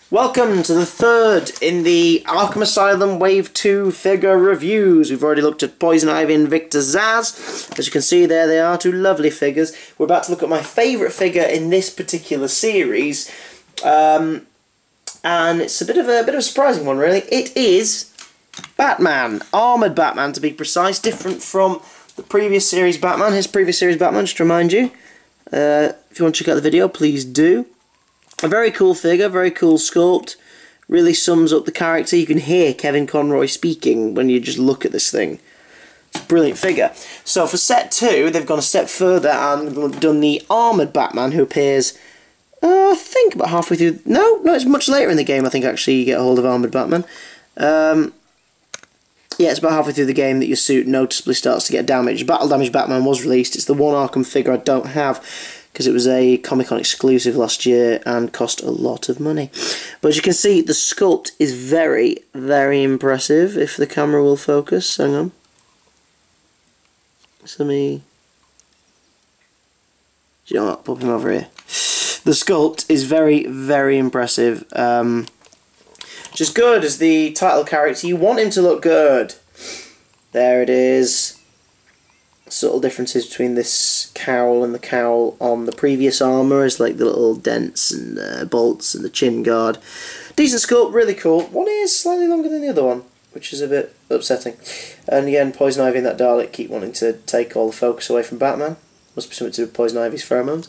Welcome to the third in the Arkham Asylum Wave 2 figure reviews. We've already looked at Poison Ivy and Victor Zsasz. As you can see, there they are, two lovely figures. We're about to look at my favourite figure in this particular series. And it's a bit of a surprising one, really. It is Batman. Armoured Batman, to be precise. Different from the previous series Batman. His previous series Batman, just to remind you. If you want to check out the video, please do. A very cool figure, very cool sculpt, really sums up the character. You can hear Kevin Conroy speaking when you just look at this thing. It's a brilliant figure. So for set 2, they've gone a step further and done the Armoured Batman, who appears, I think about halfway through. No, it's much later in the game, I think, actually, you get a hold of Armoured Batman. Yeah, it's about halfway through the game that your suit noticeably starts to get damaged. Battle Damage Batman was released. It's the one Arkham figure I don't have, because it was a Comic-Con exclusive last year and cost a lot of money. But as you can see, the sculpt is very, very impressive, if the camera will focus. Hang on. So let me... Do you know what? Pop him over here. The sculpt is very, very impressive. Just good as the title character. You want him to look good. There it is. Subtle differences between this cowl and the cowl on the previous armour, is like the little dents and bolts and the chin guard. Decent sculpt, really cool. One is slightly longer than the other one, which is a bit upsetting. And again, Poison Ivy and that Dalek keep wanting to take all the focus away from Batman. Must be something to do with Poison Ivy's pheromones.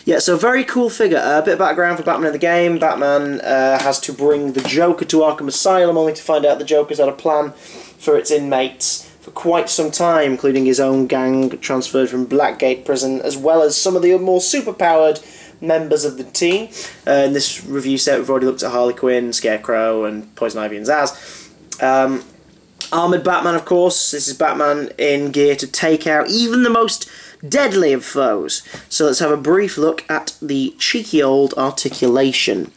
Yeah, so very cool figure. A bit of background for Batman in the game. Batman has to bring the Joker to Arkham Asylum, only to find out the Joker's had a plan for its inmates for quite some time, including his own gang transferred from Blackgate Prison, as well as some of the more superpowered members of the team. In this review set, we've already looked at Harley Quinn, Scarecrow, and Poison Ivy and Zsasz. Armoured Batman, of course. This is Batman in gear to take out even the most deadly of foes. So let's have a brief look at the cheeky old Articulation.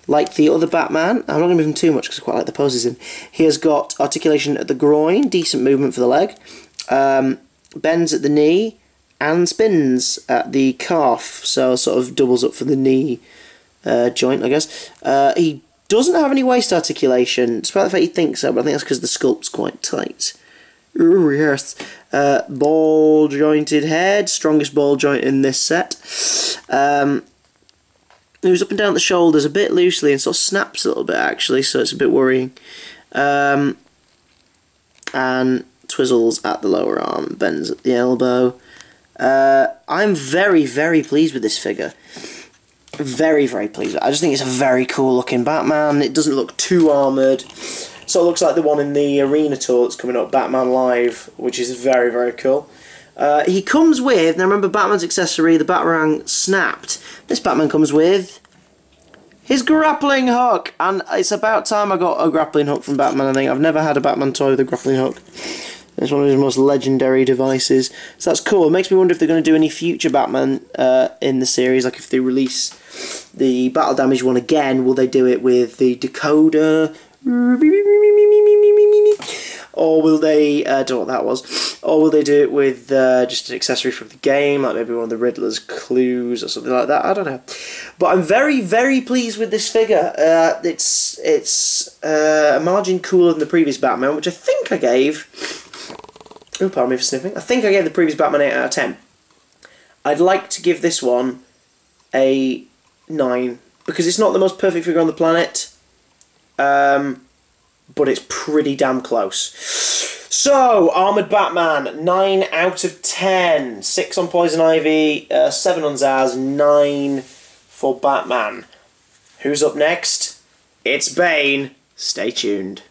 Like the other Batman, I'm not going to move him too much because I quite like the poses in. He has got articulation at the groin, decent movement for the leg, bends at the knee, and spins at the calf, so sort of doubles up for the knee joint, I guess. He doesn't have any waist articulation, despite the fact he thinks so, but I think that's because the sculpt's quite tight. Ooh, yes. Ball jointed head, strongest ball joint in this set. Moves up and down the shoulders a bit loosely and sort of snaps a little bit, actually, so it's a bit worrying. And twizzles at the lower arm, bends at the elbow. I'm very, very pleased with this figure. Very, very pleased. I just think it's a very cool looking Batman. It doesn't look too armoured. So it looks like the one in the Arena tour that's coming up, Batman Live, which is very, very cool. He comes with, now remember Batman's accessory, the Batarang snapped. This Batman comes with his Grappling Hook, and it's about time I got a Grappling Hook from Batman, I think. I've never had a Batman toy with a Grappling Hook. It's one of his most legendary devices. So that's cool. It makes me wonder if they're going to do any future Batman in the series, like if they release the Battle Damage one again, will they do it with the decoder? Or will they, I don't know what that was, or will they do it with just an accessory from the game, like maybe one of the Riddler's clues or something like that, I don't know. But I'm very, very pleased with this figure. It's a margin cooler than the previous Batman, which I think I gave, oh pardon me for sniffing, I think I gave the previous Batman 8 out of 10. I'd like to give this one a 9, because it's not the most perfect figure on the planet, but it's pretty damn close. So, Armoured Batman, 9 out of 10. 6 on Poison Ivy, 7 on Zsasz, 9 for Batman. Who's up next? It's Bane. Stay tuned.